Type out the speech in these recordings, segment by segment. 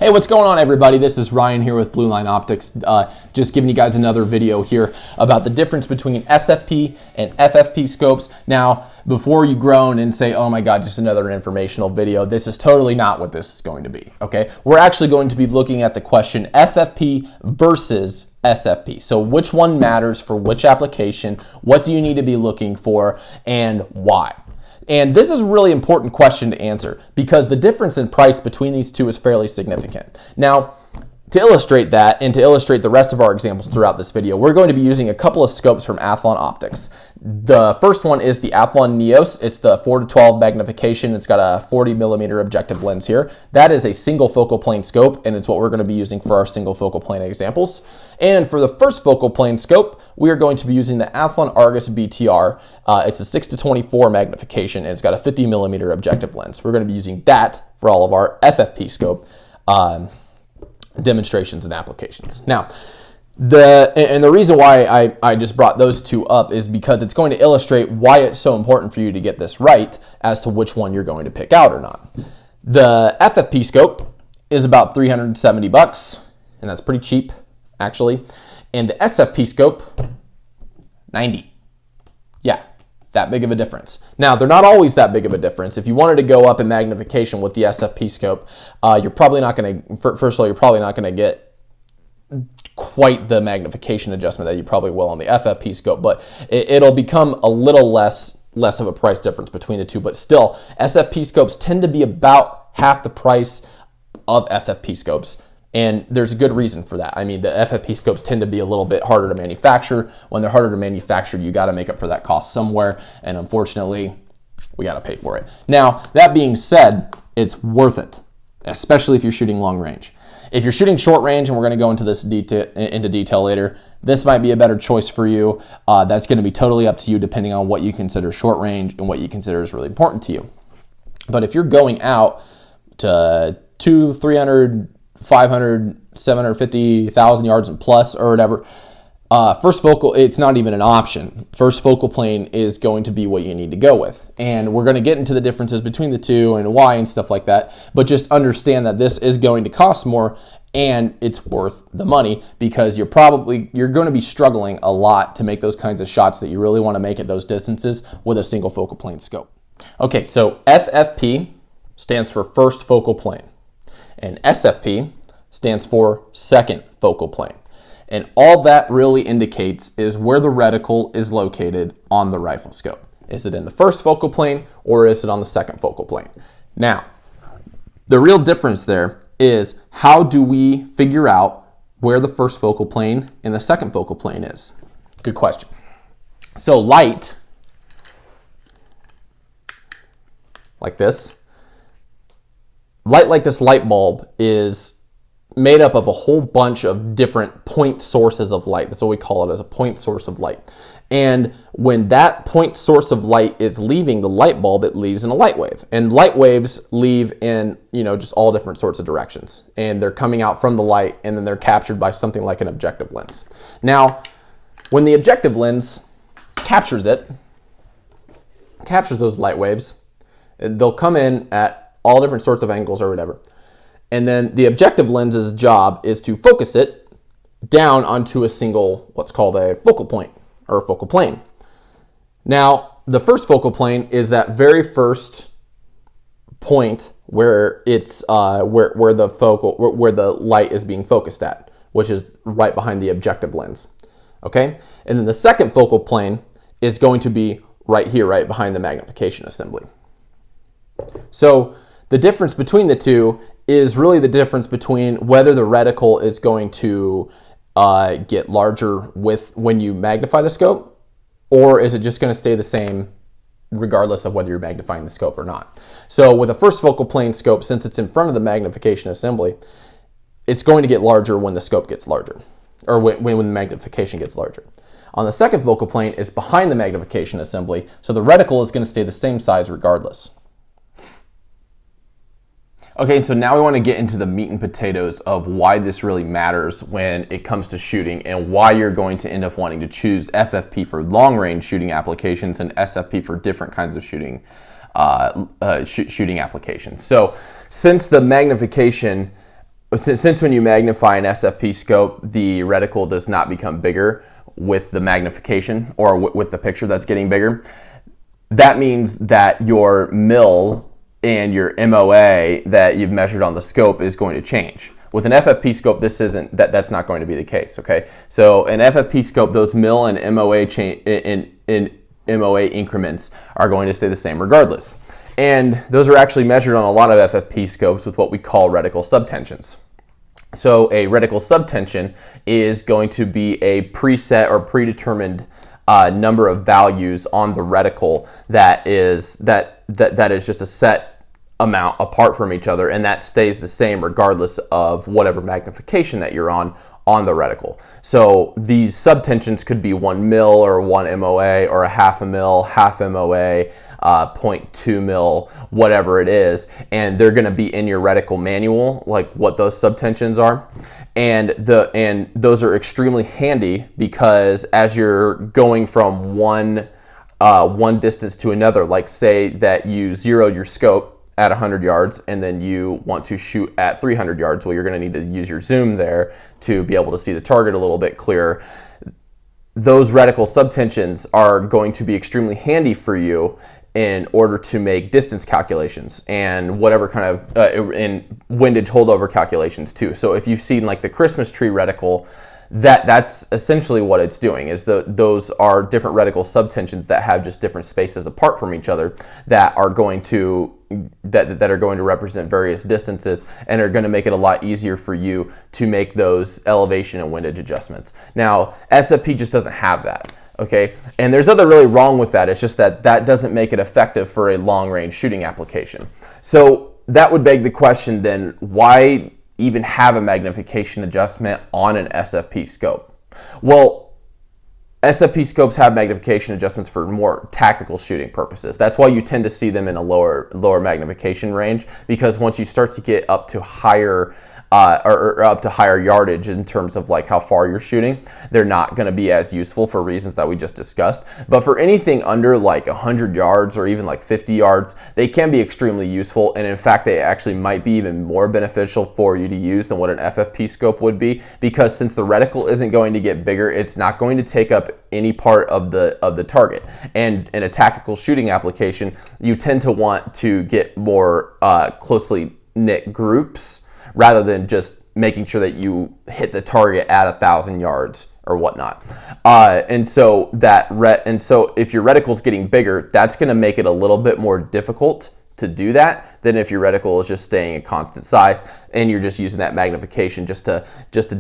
Hey, what's going on, everybody? This is Ryan here with Blue Line Optics. Just giving you guys another video here about the difference between SFP and FFP scopes. Now, before you groan and say, oh my God, just another informational video, this is totally not what this is going to be, okay? We're actually going to be looking at the question FFP versus SFP. So which one matters for which application? What do you need to be looking for and why? And this is a really important question to answer because the difference in price between these two is fairly significant. Now, to illustrate that and to illustrate the rest of our examples throughout this video, we're going to be using a couple of scopes from Athlon Optics. The first one is the Athlon Neos. It's the 4:12 magnification. It's got a 40 millimeter objective lens here. That is a single focal plane scope, and it's what we're going to be using for our single focal plane examples. And for the first focal plane scope, we are going to be using the Athlon Argus BTR. It's a 6:24 magnification, and it's got a 50 millimeter objective lens. We're going to be using that for all of our FFP scope demonstrations and applications. Now, the reason why I just brought those two up is because it's going to illustrate why it's so important for you to get this right as to which one you're going to pick out or not. The FFP scope is about $370, and that's pretty cheap, actually. And the SFP scope, $90. Yeah, that big of a difference. Now, they're not always that big of a difference. If you wanted to go up in magnification with the SFP scope, you're probably not going to, first of all, you're probably not going to get quite the magnification adjustment that you probably will on the FFP scope, but it'll become a little less of a price difference between the two. But still, SFP scopes tend to be about half the price of FFP scopes. And there's a good reason for that. I mean, the FFP scopes tend to be a little bit harder to manufacture. When they're harder to manufacture, you got to make up for that cost somewhere. And unfortunately, we got to pay for it. Now, that being said, it's worth it, especially if you're shooting long range. If you're shooting short range, and we're going to go into this into detail later, this might be a better choice for you. That's going to be totally up to you depending on what you consider short range and what you consider is really important to you. But if you're going out to 200, 300, 500, 750,000 yards and plus or whatever, first focal, it's not even an option. First focal plane is going to be what you need to go with. And we're going to get into the differences between the two and why and stuff like that. But just understand that this is going to cost more and it's worth the money because you're going to be struggling a lot to make those kinds of shots that you really want to make at those distances with a single focal plane scope. Okay, so FFP stands for first focal plane. And SFP stands for second focal plane. And all that really indicates is where the reticle is located on the rifle scope. Is it in the first focal plane or is it on the second focal plane? Now, the real difference there is how do we figure out where the first focal plane and the second focal plane is? Good question. So light, like this, light like this light bulb is made up of a whole bunch of different point sources of light. That's what we call it, as a point source of light. And when that point source of light is leaving the light bulb, it leaves in a light wave. And light waves leave in, just all different sorts of directions. And they're coming out from the light and then they're captured by something like an objective lens. Now, when the objective lens captures those light waves, they'll come in at all different sorts of angles or whatever. And then the objective lens's job is to focus it down onto a single, what's called a focal point or a focal plane. Now, the first focal plane is that very first point where it's where the light is being focused at, which is right behind the objective lens. Okay? And then the second focal plane is going to be right here, right behind the magnification assembly. So the difference between the two is really the difference between whether the reticle is going to get larger when you magnify the scope, or is it just going to stay the same regardless of whether you're magnifying the scope or not. So with a first focal plane scope, since it's in front of the magnification assembly, it's going to get larger when the scope gets larger, or when the magnification gets larger. On the second focal plane, it's behind the magnification assembly, so the reticle is going to stay the same size regardless. Okay, and so now we want to get into the meat and potatoes of why this really matters when it comes to shooting and why you're going to end up wanting to choose FFP for long-range shooting applications and SFP for different kinds of shooting shooting applications. So since the magnification since when you magnify an SFP scope, the reticle does not become bigger with the magnification or with the picture that's getting bigger. That means that your mil and your MOA that you've measured on the scope is going to change. With an FFP scope, that's not going to be the case. Okay, so an FFP scope, those mil and MOA in MOA increments are going to stay the same regardless. And those are actually measured on a lot of FFP scopes with what we call reticle subtensions. So a reticle subtension is going to be a preset or predetermined number of values on the reticle that is just a set amount apart from each other, and that stays the same regardless of whatever magnification that you're on the reticle. So these subtensions could be 1 mil or 1 MOA or a half a mil, half MOA, 0.2 mil, whatever it is, and they're going to be in your reticle manual, like what those subtensions are. And those are extremely handy because as you're going from one distance to another, like say that you zeroed your scope at 100 yards and then you want to shoot at 300 yards, well, you're going to need to use your zoom there to be able to see the target a little bit clearer. Those reticle subtensions are going to be extremely handy for you in order to make distance calculations and whatever kind of in windage holdover calculations too. So if you've seen like the Christmas tree reticle, that's essentially what it's doing, is those are different reticle subtensions that have just different spaces apart from each other that are going to represent various distances and are going to make it a lot easier for you to make those elevation and windage adjustments. Now, SFP just doesn't have that. Okay, and there's nothing really wrong with that. It's just that doesn't make it effective for a long-range shooting application. So that would beg the question then, why even have a magnification adjustment on an SFP scope? Well, SFP scopes have magnification adjustments for more tactical shooting purposes. That's why you tend to see them in a lower magnification range, because once you start to get up to higher or up to higher yardage in terms of like how far you're shooting, they're not going to be as useful for reasons that we just discussed. But for anything under like 100 yards or even like 50 yards, they can be extremely useful. And in fact, they actually might be even more beneficial for you to use than what an FFP scope would be, because since the reticle isn't going to get bigger, it's not going to take up any part of the target. And in a tactical shooting application, you tend to want to get more closely knit groups rather than just making sure that you hit the target at 1,000 yards or whatnot. And so if your reticle's getting bigger, that's going to make it a little bit more difficult to do that than if your reticle is just staying a constant size and you're just using that magnification just to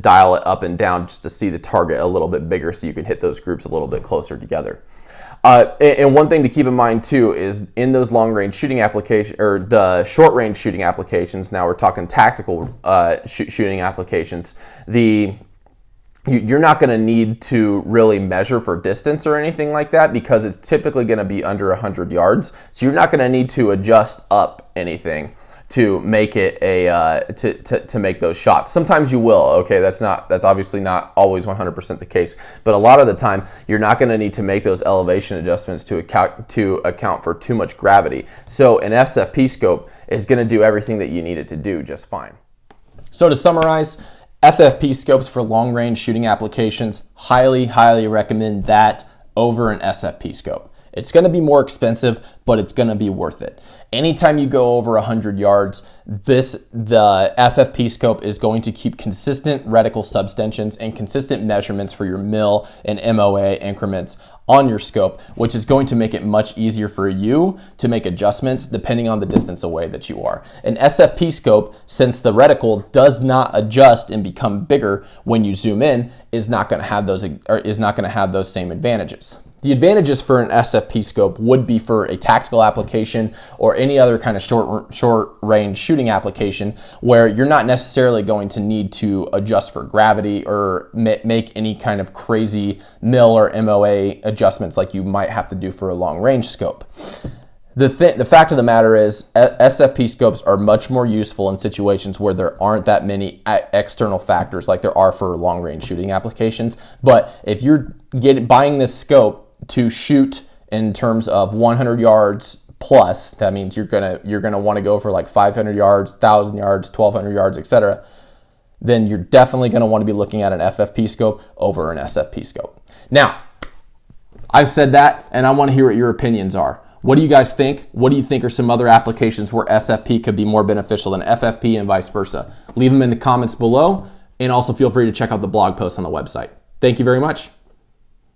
dial it up and down, just to see the target a little bit bigger so you can hit those groups a little bit closer together. And one thing to keep in mind too is in those long-range shooting applications, or the short-range shooting applications, now we're talking tactical shooting applications, you're not going to need to really measure for distance or anything like that, because it's typically going to be under 100 yards. So you're not going to need to adjust up anything to make it to make those shots. Sometimes you will. Okay, that's obviously not always 100% the case, but a lot of the time you're not going to need to make those elevation adjustments to account for too much gravity. So an SFP scope is going to do everything that you need it to do just fine. So to summarize, FFP scopes for long-range shooting applications, highly recommend that over an SFP scope. It's going to be more expensive, but it's going to be worth it. Anytime you go over 100 yards, the FFP scope is going to keep consistent reticle subtensions and consistent measurements for your mil and MOA increments on your scope, which is going to make it much easier for you to make adjustments depending on the distance away that you are. An SFP scope, since the reticle does not adjust and become bigger when you zoom in, is not going to have those same advantages. The advantages for an SFP scope would be for a tactical application or any other kind of short range shooting application where you're not necessarily going to need to adjust for gravity or make any kind of crazy mil or MOA adjustments like you might have to do for a long range scope. The fact of the matter is SFP scopes are much more useful in situations where there aren't that many external factors like there are for long range shooting applications. But if you're buying this scope to shoot in terms of 100 yards plus, that means you're gonna want to go for like 500 yards, 1,000 yards, 1,200 yards, etc. then you're definitely going to want to be looking at an FFP scope over an SFP scope. Now, I've said that, and I want to hear what your opinions are. What do you guys think? What do you think are some other applications where SFP could be more beneficial than FFP and vice versa? Leave them in the comments below, and also feel free to check out the blog post on the website. Thank you very much.